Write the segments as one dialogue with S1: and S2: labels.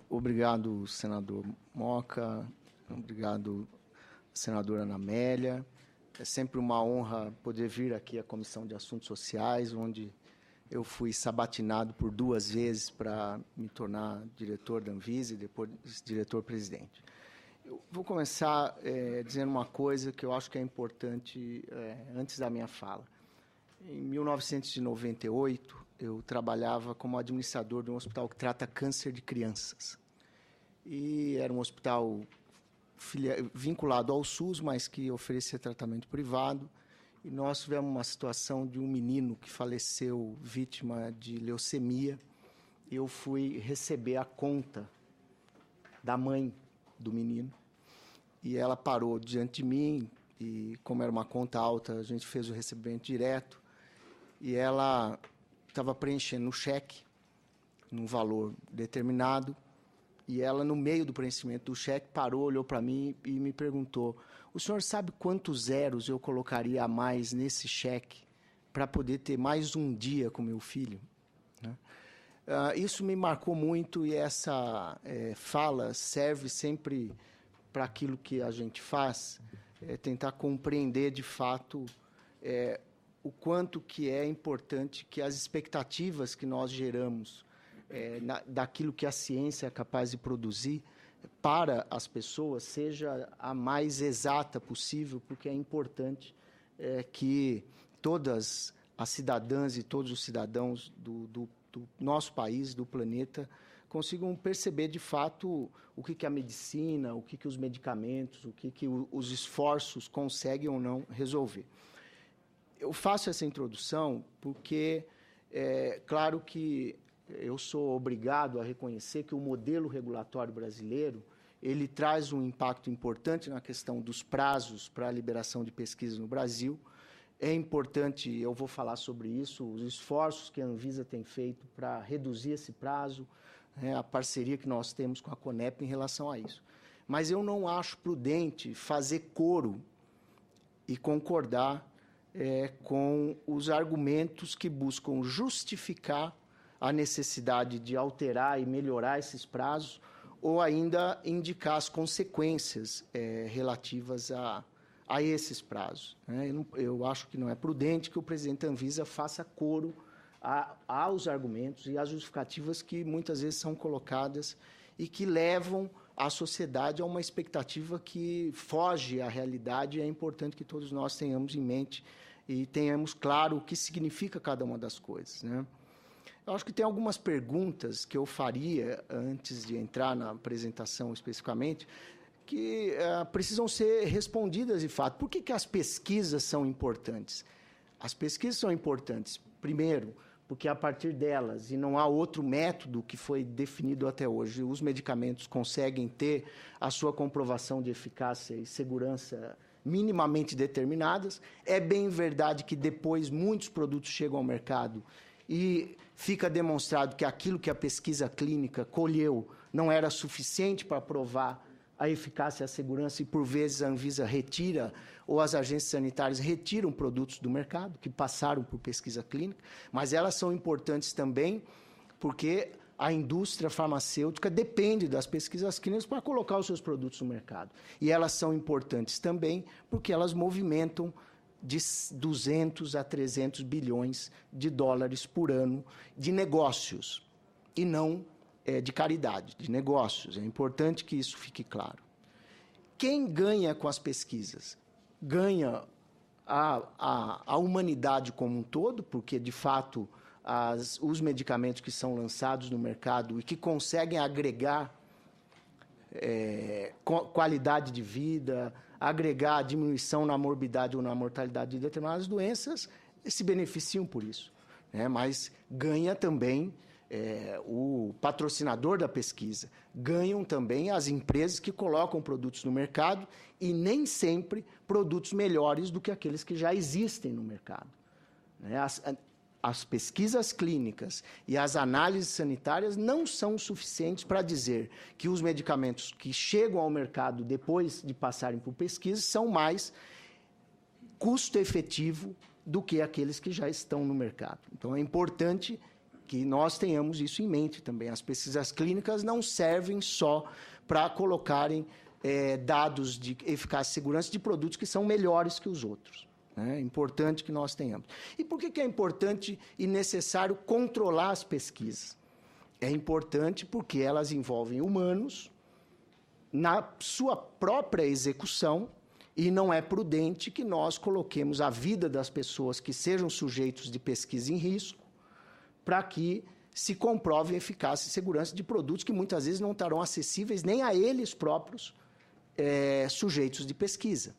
S1: Obrigado, senador Moca. Obrigado, senadora Ana Amélia. É sempre uma honra poder vir aqui à Comissão de Assuntos Sociais, onde eu fui sabatinado por 2 vezes para me tornar diretor da Anvisa e depois diretor-presidente. Eu vou começar dizendo uma coisa que eu acho que é importante antes da minha fala. Em 1998, eu trabalhava como administrador de um hospital que trata câncer de crianças. E era um hospital vinculado ao SUS, mas que oferecia tratamento privado. E nós tivemos uma situação de um menino que faleceu vítima de leucemia. Eu fui receber a conta da mãe do menino. E ela parou diante de mim, e como era uma conta alta, a gente fez o recebimento direto. E ela estava preenchendo o cheque, num valor determinado, e ela, no meio do preenchimento do cheque, parou, olhou para mim e me perguntou: o senhor sabe quantos zeros eu colocaria a mais nesse cheque para poder ter mais um dia com meu filho? Né? Isso me marcou muito, e essa fala serve sempre para aquilo que a gente faz, tentar compreender, de fato, o quanto que é importante que as expectativas que nós geramos daquilo que a ciência é capaz de produzir para as pessoas seja a mais exata possível, porque é importante que todas as cidadãs e todos os cidadãos do nosso país, do planeta, consigam perceber, de fato, o que a medicina, o que os medicamentos, o que os esforços conseguem ou não resolver. Eu faço essa introdução porque, claro que eu sou obrigado a reconhecer que o modelo regulatório brasileiro ele traz um impacto importante na questão dos prazos para a liberação de pesquisas no Brasil. É importante, eu vou falar sobre isso, os esforços que a Anvisa tem feito para reduzir esse prazo, a parceria que nós temos com a Conep em relação a isso. Mas eu não acho prudente fazer coro e concordar com os argumentos que buscam justificar a necessidade de alterar e melhorar esses prazos ou ainda indicar as consequências relativas a esses prazos. Eu acho que não é prudente que o presidente da Anvisa faça coro aos argumentos e às justificativas que muitas vezes são colocadas e que levam a sociedade a uma expectativa que foge à realidade, e é importante que todos nós tenhamos em mente e tenhamos claro o que significa cada uma das coisas. Eu acho que tem algumas perguntas que eu faria, antes de entrar na apresentação especificamente, que precisam ser respondidas de fato. Por que as pesquisas são importantes? As pesquisas são importantes, primeiro, porque a partir delas, e não há outro método que foi definido até hoje, os medicamentos conseguem ter a sua comprovação de eficácia e segurança minimamente determinadas. É bem verdade que depois muitos produtos chegam ao mercado e fica demonstrado que aquilo que a pesquisa clínica colheu não era suficiente para provar a eficácia e a segurança, e por vezes a Anvisa retira, ou as agências sanitárias retiram produtos do mercado que passaram por pesquisa clínica, mas elas são importantes também porque a indústria farmacêutica depende das pesquisas clínicas para colocar os seus produtos no mercado. E elas são importantes também porque elas movimentam de 200 a 300 bilhões de dólares por ano de negócios, e não de caridade, de negócios. É importante que isso fique claro. Quem ganha com as pesquisas? Ganha a humanidade como um todo, porque, de fato, os medicamentos que são lançados no mercado e que conseguem agregar qualidade de vida, agregar diminuição na morbidade ou na mortalidade de determinadas doenças, se beneficiam por isso. Mas ganha também o patrocinador da pesquisa, ganham também as empresas que colocam produtos no mercado, e nem sempre produtos melhores do que aqueles que já existem no mercado. As pesquisas clínicas e as análises sanitárias não são suficientes para dizer que os medicamentos que chegam ao mercado depois de passarem por pesquisa são mais custo-efetivo do que aqueles que já estão no mercado. Então, é importante que nós tenhamos isso em mente também. As pesquisas clínicas não servem só para colocarem dados de eficácia e segurança de produtos que são melhores que os outros. É importante que nós tenhamos. E por que é importante e necessário controlar as pesquisas? É importante porque elas envolvem humanos na sua própria execução e não é prudente que nós coloquemos a vida das pessoas que sejam sujeitos de pesquisa em risco para que se comprove a eficácia e segurança de produtos que muitas vezes não estarão acessíveis nem a eles próprios sujeitos de pesquisa.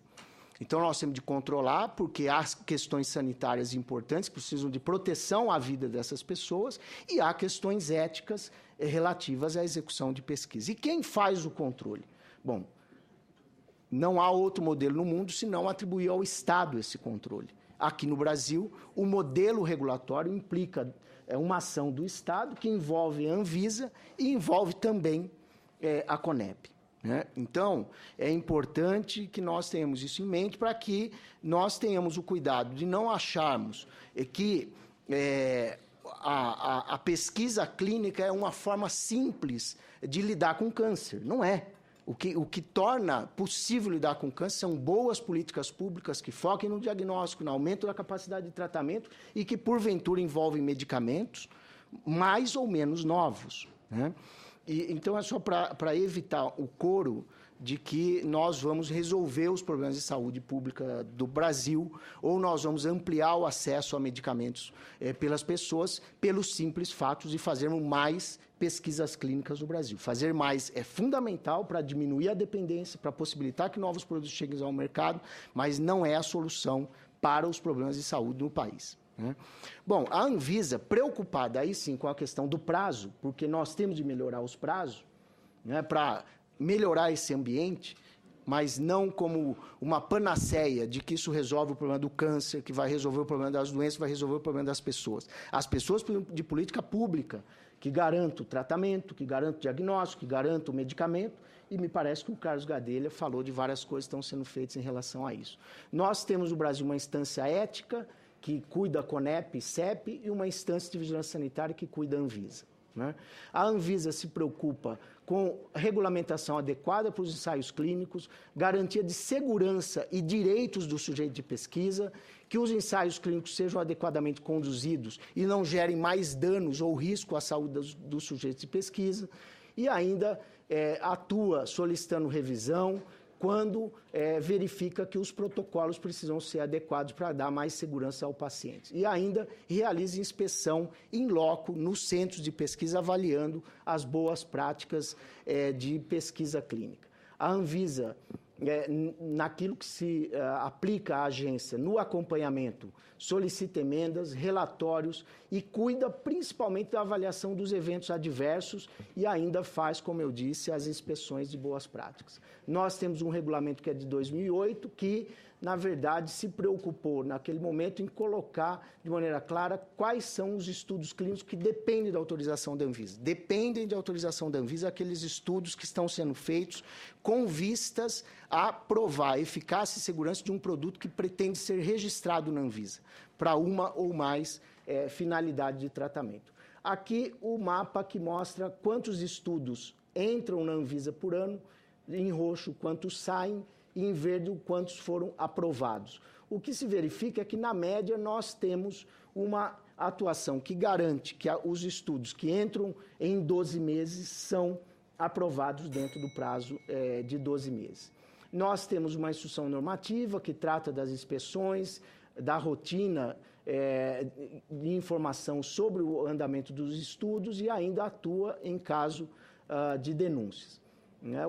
S1: Então, nós temos de controlar, porque há questões sanitárias importantes que precisam de proteção à vida dessas pessoas e há questões éticas relativas à execução de pesquisa. E quem faz o controle? Bom, não há outro modelo no mundo senão atribuir ao Estado esse controle. Aqui no Brasil, o modelo regulatório implica uma ação do Estado que envolve a Anvisa e envolve também a CONEP. Né? Então, é importante que nós tenhamos isso em mente para que nós tenhamos o cuidado de não acharmos que a pesquisa clínica é uma forma simples de lidar com câncer. Não é. O que torna possível lidar com câncer são boas políticas públicas que foquem no diagnóstico, no aumento da capacidade de tratamento e que, porventura, envolvem medicamentos mais ou menos novos. Né? Então, é só para evitar o coro de que nós vamos resolver os problemas de saúde pública do Brasil ou nós vamos ampliar o acesso a medicamentos pelas pessoas pelos simples fatos de fazermos mais pesquisas clínicas no Brasil. Fazer mais é fundamental para diminuir a dependência, para possibilitar que novos produtos cheguem ao mercado, mas não é a solução para os problemas de saúde no país. Bom, a Anvisa, preocupada aí sim com a questão do prazo, porque nós temos de melhorar os prazos, né, para melhorar esse ambiente, mas não como uma panaceia de que isso resolve o problema do câncer, que vai resolver o problema das doenças, vai resolver o problema das pessoas. As pessoas de política pública, que garantam o tratamento, que garantam o diagnóstico, que garantam o medicamento, e me parece que o Carlos Gadelha falou de várias coisas que estão sendo feitas em relação a isso. Nós temos no Brasil uma instância ética, que cuida a CONEP e CEP, e uma instância de vigilância sanitária que cuida a Anvisa. Né? A Anvisa se preocupa com regulamentação adequada para os ensaios clínicos, garantia de segurança e direitos do sujeito de pesquisa, que os ensaios clínicos sejam adequadamente conduzidos e não gerem mais danos ou risco à saúde dos sujeitos de pesquisa, e ainda atua solicitando revisão, quando verifica que os protocolos precisam ser adequados para dar mais segurança ao paciente. E ainda realiza inspeção in loco nos centros de pesquisa, avaliando as boas práticas de pesquisa clínica. A Anvisa, naquilo que se aplica à agência, no acompanhamento, solicita emendas, relatórios e cuida principalmente da avaliação dos eventos adversos e ainda faz, como eu disse, as inspeções de boas práticas. Nós temos um regulamento que é de 2008 que, na verdade, se preocupou naquele momento em colocar de maneira clara quais são os estudos clínicos que dependem da autorização da Anvisa. Dependem de autorização da Anvisa aqueles estudos que estão sendo feitos com vistas a provar a eficácia e segurança de um produto que pretende ser registrado na Anvisa para uma ou mais finalidades de tratamento. Aqui o mapa que mostra quantos estudos entram na Anvisa por ano, em roxo quantos saem, e em verde quantos foram aprovados. O que se verifica é que, na média, nós temos uma atuação que garante que os estudos que entram em 12 meses são aprovados dentro do prazo de 12 meses. Nós temos uma instrução normativa que trata das inspeções, da rotina de informação sobre o andamento dos estudos e ainda atua em caso de denúncias.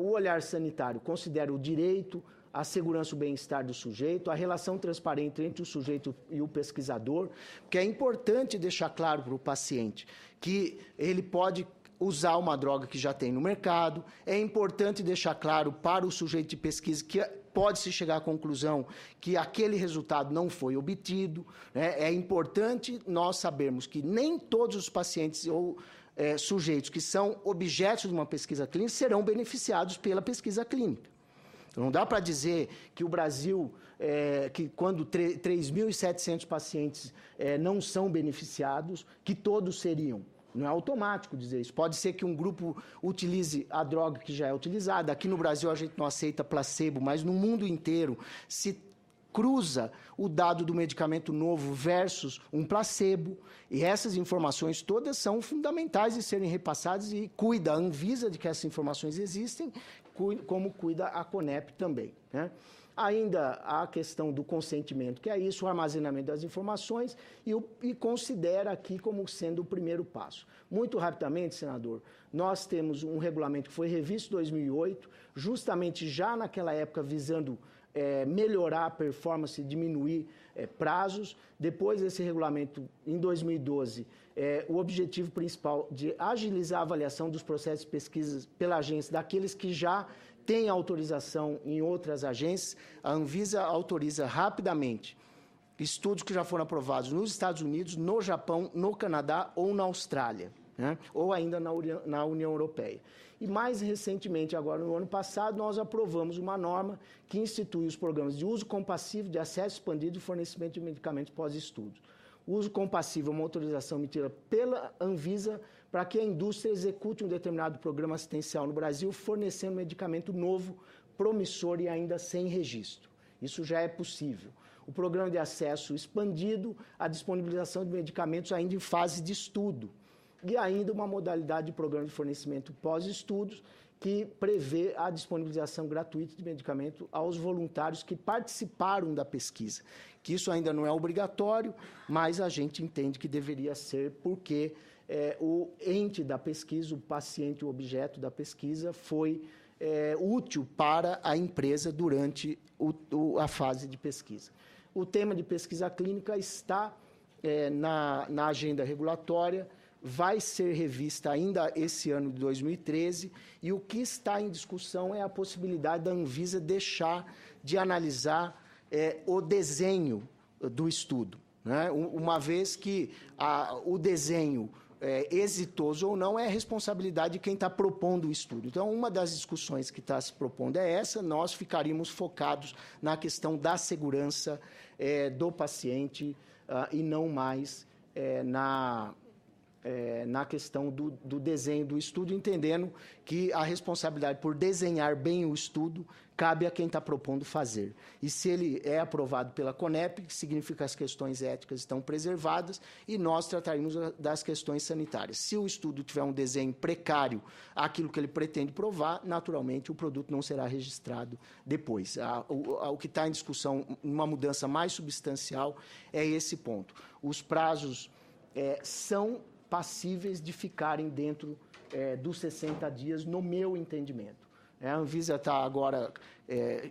S1: O olhar sanitário considera o direito, a segurança e o bem-estar do sujeito, a relação transparente entre o sujeito e o pesquisador, porque é importante deixar claro para o paciente que ele pode usar uma droga que já tem no mercado, é importante deixar claro para o sujeito de pesquisa que pode-se chegar à conclusão que aquele resultado não foi obtido, né? É importante nós sabermos que nem todos os pacientes ou sujeitos que são objetos de uma pesquisa clínica serão beneficiados pela pesquisa clínica. Então, não dá para dizer que o Brasil, que quando 3.700 pacientes não são beneficiados, que todos seriam. Não é automático dizer isso. Pode ser que um grupo utilize a droga que já é utilizada. Aqui no Brasil a gente não aceita placebo, mas no mundo inteiro se cruza o dado do medicamento novo versus um placebo. E essas informações todas são fundamentais de serem repassadas e cuida a Anvisa de que essas informações existem, como cuida a Conep também, né? Ainda a questão do consentimento, que é isso, o armazenamento das informações, e considera aqui como sendo o primeiro passo. Muito rapidamente, senador, nós temos um regulamento que foi revisto em 2008, justamente já naquela época visando melhorar a performance, diminuir prazos. Depois desse regulamento, em 2012, o objetivo principal de agilizar a avaliação dos processos de pesquisa pela agência daqueles que já tem autorização em outras agências. A Anvisa autoriza rapidamente estudos que já foram aprovados nos Estados Unidos, no Japão, no Canadá ou na Austrália, né? Ou ainda na União Europeia. E mais recentemente, agora no ano passado, nós aprovamos uma norma que institui os programas de uso compassivo, de acesso expandido e fornecimento de medicamentos pós-estudo. O uso compassivo é uma autorização emitida pela Anvisa para que a indústria execute um determinado programa assistencial no Brasil, fornecendo medicamento novo, promissor e ainda sem registro. Isso já é possível. O programa de acesso expandido, a disponibilização de medicamentos ainda em fase de estudo. E ainda uma modalidade de programa de fornecimento pós-estudos, que prevê a disponibilização gratuita de medicamento aos voluntários que participaram da pesquisa. Que isso ainda não é obrigatório, mas a gente entende que deveria ser, porque o ente da pesquisa, o paciente, o objeto da pesquisa, foi útil para a empresa durante a fase de pesquisa. O tema de pesquisa clínica está na agenda regulatória, vai ser revista ainda esse ano de 2013, e o que está em discussão é a possibilidade da Anvisa deixar de analisar o desenho do estudo, né? Uma vez que o desenho exitoso ou não é a responsabilidade de quem está propondo o estudo. Então, uma das discussões que está se propondo é essa. Nós ficaríamos focados na questão da segurança do paciente e não mais na questão do desenho do estudo, entendendo que a responsabilidade por desenhar bem o estudo cabe a quem está propondo fazer. E se ele é aprovado pela Conep, significa que as questões éticas estão preservadas, e nós trataríamos das questões sanitárias. Se o estudo tiver um desenho precário àquilo que ele pretende provar, naturalmente o produto não será registrado depois. O que está em discussão, uma mudança mais substancial, é esse ponto. Os prazos são passíveis de ficarem dentro dos 60 dias, no meu entendimento. A Anvisa está agora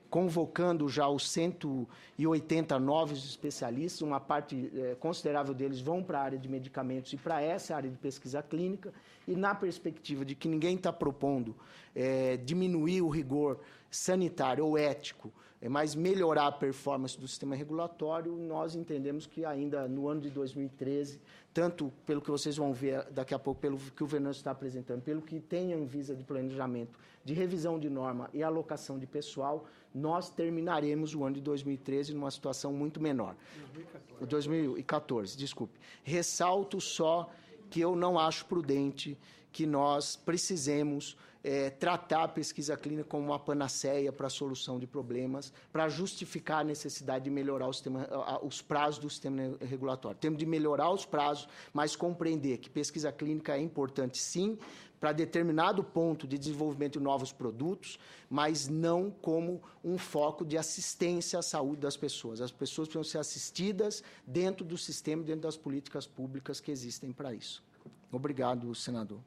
S1: convocando já os 180 novos especialistas, uma parte considerável deles vão para a área de medicamentos e para essa área de pesquisa clínica, e na perspectiva de que ninguém está propondo diminuir o rigor sanitário ou ético, mas melhorar a performance do sistema regulatório, nós entendemos que ainda no ano de 2013, tanto pelo que vocês vão ver daqui a pouco, pelo que o Venâncio está apresentando, pelo que tem a Anvisa de planejamento, de revisão de norma e alocação de pessoal, nós terminaremos o ano de 2013 numa situação muito menor. 2014, desculpe. Ressalto só que eu não acho prudente que nós precisemos tratar a pesquisa clínica como uma panaceia para a solução de problemas, para justificar a necessidade de melhorar os prazos do sistema regulatório. Temos de melhorar os prazos, mas compreender que pesquisa clínica é importante, sim, para determinado ponto de desenvolvimento de novos produtos, mas não como um foco de assistência à saúde das pessoas. As pessoas precisam ser assistidas dentro do sistema, dentro das políticas públicas que existem para isso. Obrigado, senador.